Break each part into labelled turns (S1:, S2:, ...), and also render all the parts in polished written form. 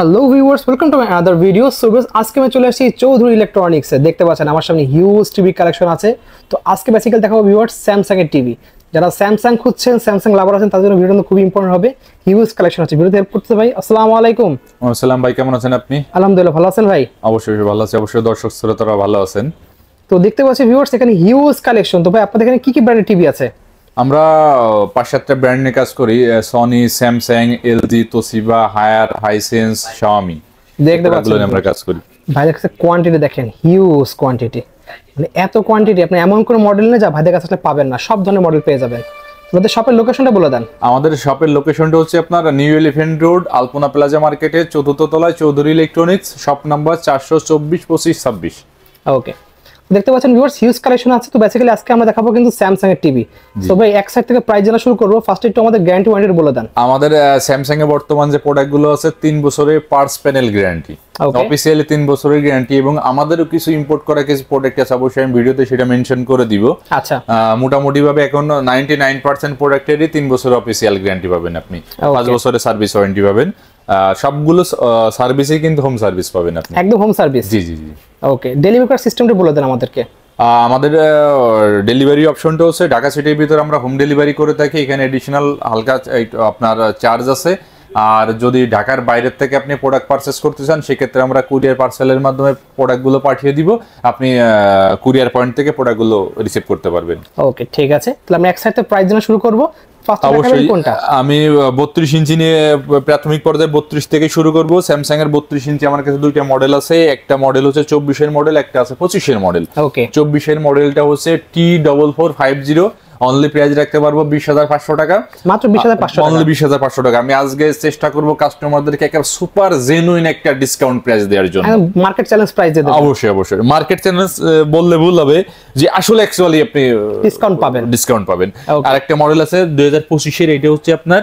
S1: Hello viewers, welcome to my other video. So আজকে আমি চলে আসছি চৌধুরী ইলেকট্রনিক্সে। দেখতে পাচ্ছেন আমার সামনে হিউজ টিভি কালেকশন আছে। তো আজকে বেসিক্যালি দেখাবো ভিউয়ার্স স্যামসাং এর টিভি। যারা স্যামসাং খুঁজছেন, স্যামসাং লাভার আছেন, তাদের জন্য ভিডিওটা খুবই ইম্পর্টেন্ট হবে। হিউজ কালেকশন আছে, ভিডিওতে হেল্প করতে ভাই। আসসালামু আলাইকুম।
S2: আসসালাম ভাই, কেমন আছেন আপনি?
S1: আলহামদুলিল্লাহ, ভালো আছেন ভাই?
S2: অবশ্যই ভালো আছি, অবশ্যই দর্শক শ্রোতারা ভালো আছেন।
S1: তো দেখতে পাচ্ছি ভিউয়ার্স এখানে হিউজ কালেকশন। তো ভাই আপনাদের এখানে কি কি ব্র্যান্ডের টিভি আছে?
S2: আমরা 5-7টা ব্র্যান্ড নিয়ে কাজ করি, Sony, Samsung, LG, Toshiba, Haier, Hisense, Xiaomi.
S1: দেখতে পাচ্ছেন
S2: আমরা কাজ করি
S1: ভাইদের কাছে কোয়ান্টিটি দেখেন, হিউজ কোয়ান্টিটি। মানে এত কোয়ান্টিটি আপনি এমন কোনো মডেল নেই যা ভাইদের কাছে পাবেন না, সব ধরনের মডেল পেয়ে যাবেন। আমাদের শপের লোকেশনটা বলে দেন।
S2: আমাদের শপের লোকেশনটা হচ্ছে আপনার নিউ এলিফ্যান্ট রোড, আলপনা প্লাজা মার্কেটের 4th তলায় চৌধুরী ইলেকট্রনিক্স, শপ নাম্বার 424 25 26।
S1: ওকে, দেখতে পাচ্ছেন ভিউয়ার্স হিউজ কালেকশন আছে। তো বেসিক্যালি আজকে আমরা দেখাবো কিন্তু স্যামসাং এর টিভি। সো ভাই এক সাইড থেকে প্রাইস জানা শুরু করব। ফার্স্ট একটু আমাদের গ্যারান্টি ওয়ারেন্টি বলে দেন।
S2: আমাদের স্যামসাং এর বর্তমান যে প্রোডাক্টগুলো আছে 3 বছরের পার্টস প্যানেল গ্যারান্টি, অফিসিয়ালি 3 বছরের গ্যারান্টি, এবং আমাদেরও কিছু ইম্পোর্ট করা কিছু প্রোডাক্ট আছে, অবশ্যই আমি ভিডিওতে সেটা মেনশন করে দিব।
S1: আচ্ছা,
S2: মোটামুটি ভাবে এখন 99% প্রোডাক্টেরই 3 বছরের অফিসিয়াল গ্যারান্টি পাবেন আপনি, 5 বছরের সার্ভিস ওয়ারেন্টি পাবেন। সবগুলো সার্ভিসে কিন্তু হোম সার্ভিস পাবেন আপনি,
S1: একদম হোম সার্ভিস।
S2: জি জি জি।
S1: ওকে, ডেলিভারি করার সিস্টেমটা বলে দেন আমাদেরকে।
S2: আমাদের ডেলিভারি অপশনটা হচ্ছে ঢাকা সিটির ভিতরে আমরা হোম ডেলিভারি করে থাকি। এখানে এডিশনাল হালকা আপনার চার্জ আছে। আর যদি ঢাকার বাইরের থেকে আপনি প্রোডাক্ট পারচেস করতে চান, সেক্ষেত্রে আমরা কুরিয়ার পার্সেলের মাধ্যমে প্রোডাক্টগুলো পাঠিয়ে দিব। আপনি কুরিয়ার পয়েন্ট থেকে প্রোডাক্টগুলো রিসিভ করতে পারবেন।
S1: ওকে, ঠিক আছে। তাহলে আমরা এক সাইডে প্রাইস জানা শুরু করব।
S2: অবশ্যই আমি 32 ইঞ্চি নিয়ে প্রাথমিক পর্যায়ে 32 থেকে শুরু করব। স্যামসাং এর 32 ইঞ্চি আমার কাছে দুইটা মডেল আছে। একটা মডেল হচ্ছে 24 এর মডেল, একটা আছে 25 এর মডেল।
S1: ওকে,
S2: 24 এর মডেলটা হচ্ছে T4450। অনলি প্রাইস রাখতে পারবো 20,500 টাকা,
S1: মাত্র 20,500 টাকা,
S2: অনলি 20,500 টাকা। আমি আজকে চেষ্টা করব কাস্টমারদেরকে একটা সুপার জেনুইন একটা ডিসকাউন্ট প্রাইস দেওয়ার জন্য।
S1: মার্কেট চ্যালেঞ্জ প্রাইস দিয়ে দেব।
S2: অবশ্যই অবশ্যই মার্কেট চ্যালেঞ্জ বললে ভুল হবে, যে আসলে অ্যাকচুয়ালি আপনি ডিসকাউন্ট পাবেন। আর একটা মডেল আছে 2025 এর, এটা হচ্ছে আপনার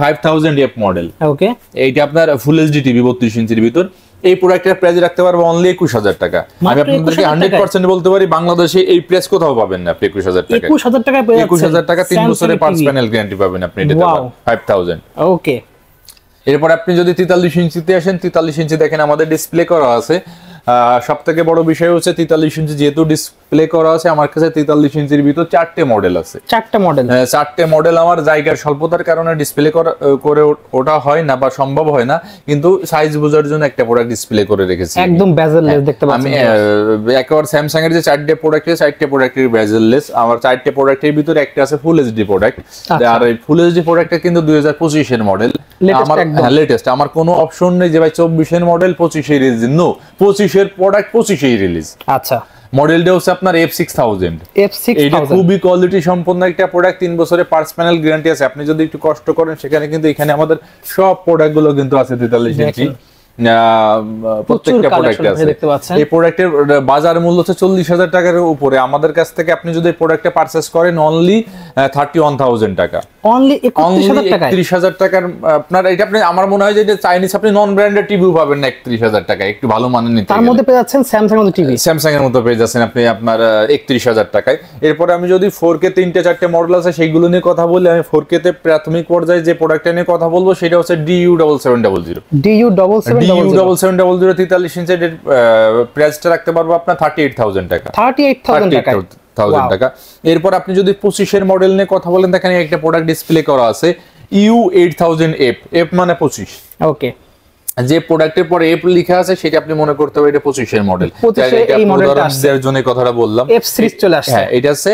S2: 5000F মডেল।
S1: ওকে,
S2: এইটা আপনার ফুল এইচডি টিভি 32 ইঞ্চির ভিতর। এই প্রোডাক্টের প্রাইস রাখতে পারবো অনলি 21,000 টাকা। আমি আপনাদেরকে 100% বলতে পারি বাংলাদেশে এই প্রাইস কোথাও পাবেন না আপনি 21,000 টাকা।
S1: 21,000 টাকায় পেয়ে যাচ্ছেন।
S2: 21,000 টাকা 3 বছরের পার্টস প্যানেল গ্যারান্টি পাবেন আপনি, এটা 5000।
S1: ওকে,
S2: এরপর আপনি যদি 43 ইঞ্চিতে আসেন, 43 ইঞ্চি দেখেন আমাদের ডিসপ্লে করা আছে। সব থেকে বড় বিষয় হচ্ছে 43 ইঞ্চি যেহেতু ডিসপ্লে করা আছে, আমার কাছে 43 ইঞ্চির ভিতর 4টে মডেল আছে। 4টে মডেল আমার জায়গার স্বল্পতার কারণে ডিসপ্লে করে ওটা হয় না বা সম্ভব হয় না, কিন্তু সাইজ বোঝার জন্য একটা প্রোডাক্ট ডিসপ্লে করে রেখেছি।
S1: একদম বেজেললেস দেখতে পাচ্ছেন।
S2: আমি একবার স্যামসাং এর যে 4টে প্রোডাক্টের বেজেললেস। আমার 4টে প্রোডাক্টের ভিতরে একটা আছে ফুল এইচডি প্রোডাক্ট। আর এই ফুল এইচডি প্রোডাক্টটা কিন্তু 2025 এর মডেল, আমার লেটেস্ট। আমার কোনো অপশন নেই যে ভাই 24 এর মডেল 25 এর রিলিজ। নো, 25 এর প্রোডাক্ট 25 এর রিলিজ।
S1: আচ্ছা,
S2: মডেলটা হচ্ছে আপনার F6000। এটা খুবই কোয়ালিটি সম্পন্ন একটা প্রোডাক্ট, 3 বছরের পার্টস প্যানেল গ্যারান্টি আছে। আপনি যদি একটু কষ্ট করেন, সেখানে কিন্তু এখানে আমাদের সব প্রোডাক্টগুলো কিন্তু আছে 43 ইঞ্চি, প্রত্যেকটা প্রোডাক্ট আছে। এই প্রোডাক্টের বাজার মূল্য হচ্ছে 40,000 টাকার উপরে। আমাদের কাছ থেকে আপনি যদি এই প্রোডাক্টটা পারচেজ করেন অনলি 31,000 টাকা, অনলি 31,000 টাকার আপনার। এটা আপনি, আমার মনে হয় যে এটা চাইনিজ আপনি নন ব্র্যান্ডেড টিভিও পাবেন না 31,000 টাকা, একটু ভালো মানের নিতে।
S1: তার মধ্যে পেয়ে যাচ্ছেন স্যামসাং এর টিভি,
S2: স্যামসাং এর মতো পেয়ে যাচ্ছেন আপনি আপনার 31,000 টাকায়। এরপরে আমি যদি 4K 3-4টে মডেল আছে সেইগুলো নিয়ে কথা বলি, আমি 4K তে প্রাথমিক পর্যায়ে যে প্রোডাক্টটা নিয়ে কথা বলবো সেটা হচ্ছে DU7700। DU7700 43 ইঞ্চের প্রাইসটা রাখতে পারবো আপনার 38,000 টাকা, 38,000 টাকা। এরপর আপনি যদি 25 এর মডেল নিয়ে কথা বলেন, এখানে একটা প্রোডাক্ট ডিসপ্লে করা আছে U8000F, F মানে 25।
S1: ওকে, যে
S2: প্রোডাক্টের পরে এফ লেখা আছে সেটা আপনি মনে করতে হবে এটা 25 এর মডেল। এই মডেলটা এর জন্য কথাটা বললাম,
S1: F সিরিজ চলে আসছে।
S2: হ্যাঁ, এটা আছে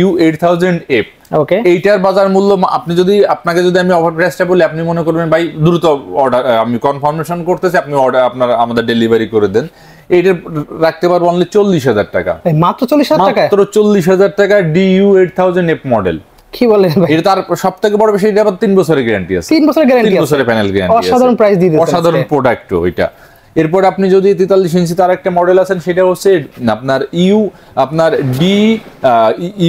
S2: U8000F।
S1: ওকে,
S2: এইটার বাজার মূল্য আপনি যদি আপনাকে যদি আমি অফার প্রাইসটা বলি, আপনি মনে করবেন ভাই দ্রুত অর্ডার, আমি কনফার্মেশন করতেছি, আপনি অর্ডার আপনার আমাদের ডেলিভারি করে দেন। এইটা রাখতে পারবো অনলি 40,000 টাকা,
S1: মাত্র 40,000 টাকা,
S2: মাত্র 40,000 টাকা। DU8000F model.
S1: কি বলেন ভাই?
S2: এটা তার সবথেকে বড় বিষয়, এটা আবার 3 বছরের গ্যারান্টি আছে।
S1: 3 বছরের গ্যারান্টি আছে,
S2: 3 বছরের প্যানেল গ্যারান্টি আছে।
S1: অসাধারণ প্রাইস দিয়ে দিয়েছেন,
S2: অসাধারণ প্রোডাক্ট ওইটা। এরপর আপনি যদি 43 ইঞ্চি তার একটা মডেল আছেন, সেটা হচ্ছে আপনার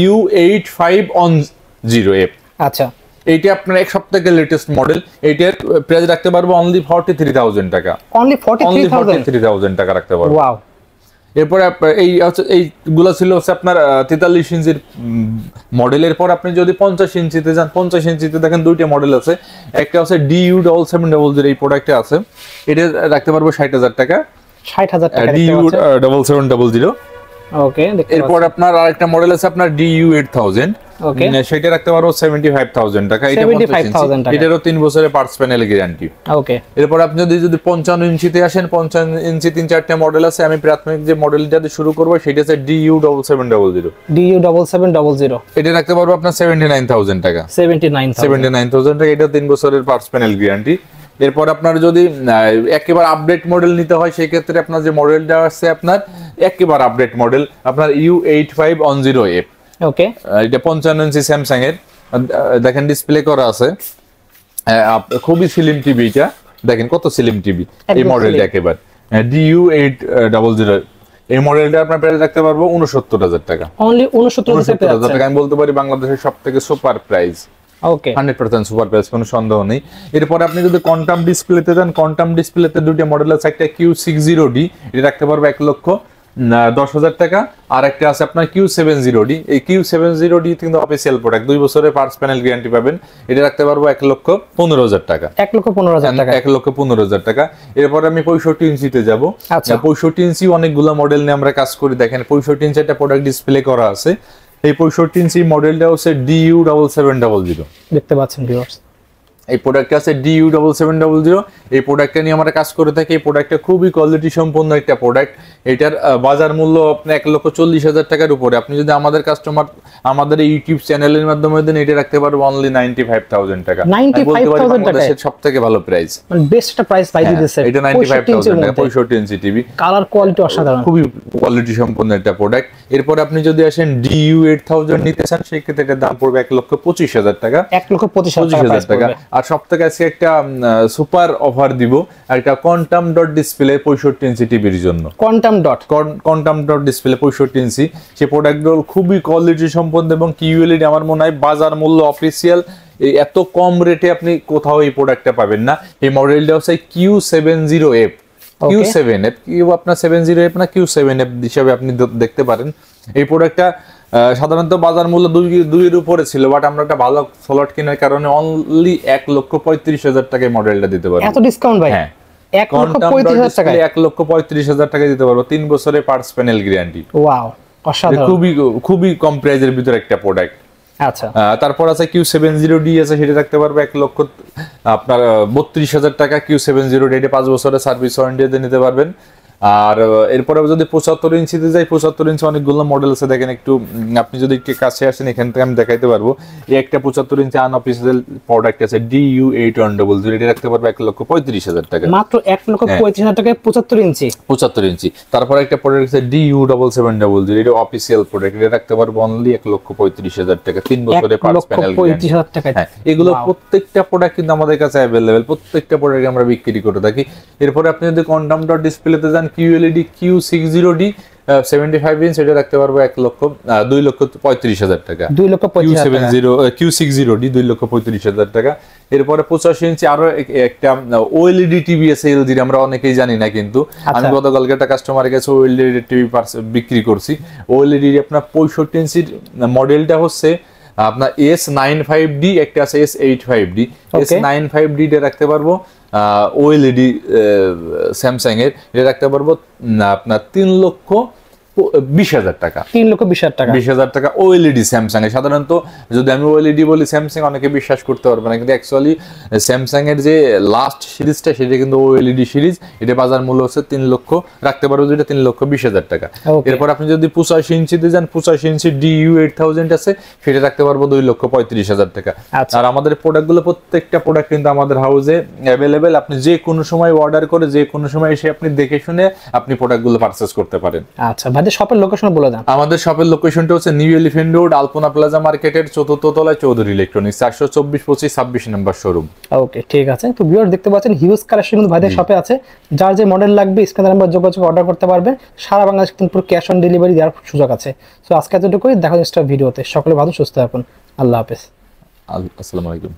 S2: U8510F।
S1: আচ্ছা,
S2: এইটা আপনার এক সপ্তাহের লেটেস্ট মডেল। এইটার প্রাইস রাখতে পারবো অনলি 43,000 টাকা,
S1: অনলি 43,000
S2: টাকা রাখতে পারবো।
S1: ওয়াও।
S2: এরপরে এইগুলো ছিল হচ্ছে আপনার 43 ইঞ্চির মডেলের পর আপনি যদি 50 ইঞ্চিতে যান, 50 ইঞ্চিতে দেখেন দুইটা মডেল আছে। একটা হচ্ছে DU7700, এই প্রোডাক্টে আছে, এটা রাখতে পারবো 60,000 টাকা।
S1: 60,000 টাকা
S2: DU7700।
S1: ওকে,
S2: এরপর আপনার আরেকটা মডেল আছে আপনার DU8000,
S1: ওকে,
S2: সেটা রাখতে পারবো 75,000 টাকা। এটা
S1: 75,000 টাকা,
S2: এটারও 3 বছরের পার্টস প্যানেল গ্যারান্টি।
S1: ওকে।
S2: এরপর আপনি যদি 55 ইঞ্চিতে আসেন, 55 ইঞ্চি 3-4টা মডেল আছে। আমি প্রাথমিক যে মডেলটা দিয়ে শুরু করব সেটা হচ্ছে DU7700।
S1: DU7700,
S2: এটা রাখতে পারবো আপনার 79,000 টাকা। 79,000 টাকা, এটা 3 বছরের পার্টস প্যানেল গ্যারান্টি। এরপর আপনার যদি একেবারে আপডেট মডেল নিতে হয় সেই ক্ষেত্রে আপনার যে মডেলটা আছে আপনার একেবারে আপডেট মডেল আপনার U8510F।
S1: ওকে,
S2: এটা 55 ইঞ্চি স্যামসাং এর, দেখেন ডিসপ্লে করা আছে, খুবই স্লিম টিভি। এটা দেখেন কত স্লিম টিভি এই মডেলটা একেবারে। DU8000 এই মডেলটা আপনার প্রাইস রাখতে পারবো 69,000 টাকা।
S1: অনলি 69,000
S2: টাকা। আমি বলতে পারি বাংলাদেশের সবথেকে সুপার প্রাইস।
S1: ওকে,
S2: 100% সুপার প্রাইস, কোনো সন্দেহ নেই। এরপর আপনি যদি কোয়ান্টাম ডিসপ্লেতে যান, কোয়ান্টাম ডিসপ্লেতে দুটো মডেল আছে, একটা Q60D, এটা রাখতে পারবো 1,10,000 টাকা। আর একটা আছে আপনার Q70D। এই Q70D কিন্তু অফিসিয়াল প্রোডাক্ট, 2 বছরের পার্টস প্যানেল গ্যারান্টি পাবেন। এটা রাখতে পারবো 1,15,000 টাকা।
S1: 1,15,000 টাকা,
S2: 1,15,000 টাকা। এরপর আমি 65 ইঞ্চিতে যাব।
S1: আচ্ছা,
S2: 65 ইঞ্চি অনেকগুলো মডেল নিয়ে আমরা কাজ করি। দেখেন 65 ইঞ্চি একটা প্রোডাক্ট ডিসপ্লে করা আছে। এই 65 ইঞ্চি মডেলটা হচ্ছে DU7700।
S1: দেখতে পাচ্ছেন ভিউয়ার্স,
S2: এই প্রোডাক্টটা আছে DU7700। এই প্রোডাক্টটা নিয়ে আমরা কাজ করে থাকি। এই প্রোডাক্টটা খুবই কোয়ালিটি সম্পন্ন একটা প্রোডাক্ট। এটার বাজার মূল্য আপনার 1,40,000 টাকার উপরে। আপনি যদি আমাদের কাস্টমার আমাদের ইউটিউব চ্যানেলের মাধ্যমে দেন, এটা রাখতে পারবো অনলি 95,000 টাকা।
S1: 95,000 টাকা
S2: সবথেকে ভালো প্রাইস,
S1: মানে বেস্ট একটা প্রাইস পাই দিতেছে।
S2: এটা 95,000 টাকা, 65 ইঞ্চি টিভি,
S1: কালার কোয়ালিটি অসাধারণ,
S2: খুবই কোয়ালিটি সম্পন্ন একটা প্রোডাক্ট। এরপর আপনি যদি আসেন DU8000 নিতে চান, সেই ক্ষেত্রে এটার দাম পড়বে 1,25,000 টাকা।
S1: 1,25,000 টাকা।
S2: আর সবথেকে আজকে একটা সুপার অফার দিব, একটা কোয়ান্টাম ডট ডিসপ্লে 65 ইঞ্চি টিভির জন্য। কোয়ান্টাম ডট ডিসপ্লে 65 ইঞ্চি, সেই প্রোডাক্টগুলো খুবই কোয়ালিটি সম্পন্ন এবং QLED আমার মনে হয় বাজার মূল্য অফিসিয়াল এত কম রেটে আপনি কোথাও এই প্রোডাক্টটা পাবেন না। এই মডেলটা হচ্ছে Q70F। Q7F, আপনার 70F না Q7F হিসাবে আপনি দেখতে পারেন। এই প্রোডাক্টটা সাধারণত বাজার মূল্য 2 উপরে ছিল, বাট আমরা একটা ভালো স্লট কেনার কারণে অনলি 1,35,000 টাকায় মডেলটা দিতে পারবো।
S1: এত ডিসকাউন্ট ভাই? হ্যাঁ, 1,35,000 টাকা,
S2: 1,35,000 টাকা দিতে পারবো, 3 বছরের পার্টস প্যানেল গ্যারান্টি।
S1: ওয়াও, অসাধারণ,
S2: খুবই কম প্রাইসের ভিতরে একটা প্রোডাক্ট।
S1: আচ্ছা,
S2: তারপর আছে Q70D আছে, সেটা রাখতে পারবো 1,32,000 টাকা। Q70D এটা 5 বছরের সার্ভিস ওয়ারেন্টি নিতে পারবেন। আর এরপরে যদি 75 ইঞ্চিতে যাই, 75 ইঞ্চি অনেকগুলো মডেল আছে। দেখেন একটু আপনি যদি একটু কাছে আসেন, এখান থেকে আমি দেখাইতে পারবো। এই একটা 75 ইঞ্চি আনঅফিসিয়াল প্রোডাক্ট আছে DU8100, এটা রাখতে পারবো 1,35,000 টাকা।
S1: মাত্র 1,35,000 টাকায় 75 ইঞ্চি।
S2: তারপর একটা প্রোডাক্ট আছে DU7700, এটা অফিসিয়াল প্রোডাক্ট, এটা রাখতে পারবো অনলি 1,35,000 টাকা, 3 বছরের পার্টস প্যানেল গ্যারান্টি। হ্যাঁ, এগুলো প্রত্যেকটা প্রোডাক্ট কিন্তু আমাদের কাছে अवेलेबल, প্রত্যেকটা প্রোডাক্ট আমরা বিক্রি করে থাকি। এরপর আপনি যদি কোয়ান্টাম ডট ডিসপ্লেতে যান, QLED Q60D 75 ইঞ্চ, এটা রাখতে পারবো 2,35,000 টাকা। Q60D 2,35,000 টাকা। এরপরে 85 ইঞ্চি আরো একটা OLED টিভি আছে LG, আমরা অনেকেই জানি না, কিন্তু আমি গতকালকে একটা কাস্টমারের কাছে OLED টিভি বিক্রি করছি। OLED আপনার 65 ইঞ্চির মডেলটা হচ্ছে আপনার S95D, একটা আছে S85D। S95D টা রাখতে পারবো OLED স্যামসাং এর, এটা রাখতে পারবো আপনার 3,20,000 টাকা। 3,20,000 টাকা OLED স্যামসাং এর। সাধারণত যদি আমি OLED বলি স্যামসাং, অনেকে বিশ্বাস করতে পারবে না, কিন্তু অ্যাকচুয়ালি স্যামসাং এর যে লাস্ট সিরিজটা সেটা কিন্তু OLED সিরিজ। এটা বাজার মূল্য হচ্ছে 3 লক্ষ, রাখতে পারবো যেটা 3,20,000 টাকা। এরপর আপনি যদি 85 ইঞ্চিতে যান, 85 ইঞ্চি DU8000 আছে, সেটা রাখতে পারবো 2,35,000 টাকা। আর আমাদের প্রোডাক্টগুলো প্রত্যেকটা প্রোডাক্ট কিন্তু আমাদের হাউসে অ্যাভেলেবেল। আপনি যে কোনো সময় অর্ডার করে যে কোনো সময় এসে আপনি দেখে শুনে আপনি প্রোডাক্টগুলো পারচেজ করতে পারেন।
S1: আচ্ছা, আমাদের শপের লোকেশন বলে দেন।
S2: আমাদের শপের লোকেশনটা হচ্ছে নিউ এলিফ্যান্ট রোড, আলপনা প্লাজা মার্কেটের 4th তলায় চৌধুরী ইলেকট্রনিক্স, 424-25-26 নম্বর শোরুম।
S1: ওকে, ঠিক আছে। তো ভিউয়ার দেখতে পাচ্ছেন হিউজ কালেকশন কিন্তু ভাইদের শপে আছে। যার যে মডেল লাগবে স্ক্রিনে নাম্বার যোগাযোগ অর্ডার করতে পারবেন। সারা বাংলাদেশ কিন্তু পুরো ক্যাশ অন ডেলিভারি দেওয়ার সুযোগ আছে। সো আজকে এতটুকুই, দেখা হচ্ছে ভিডিওতে। সকলে ভালো সুস্থ থাকুন, আল্লাহ হাফেজ।
S2: আসসালামু আলাইকুম।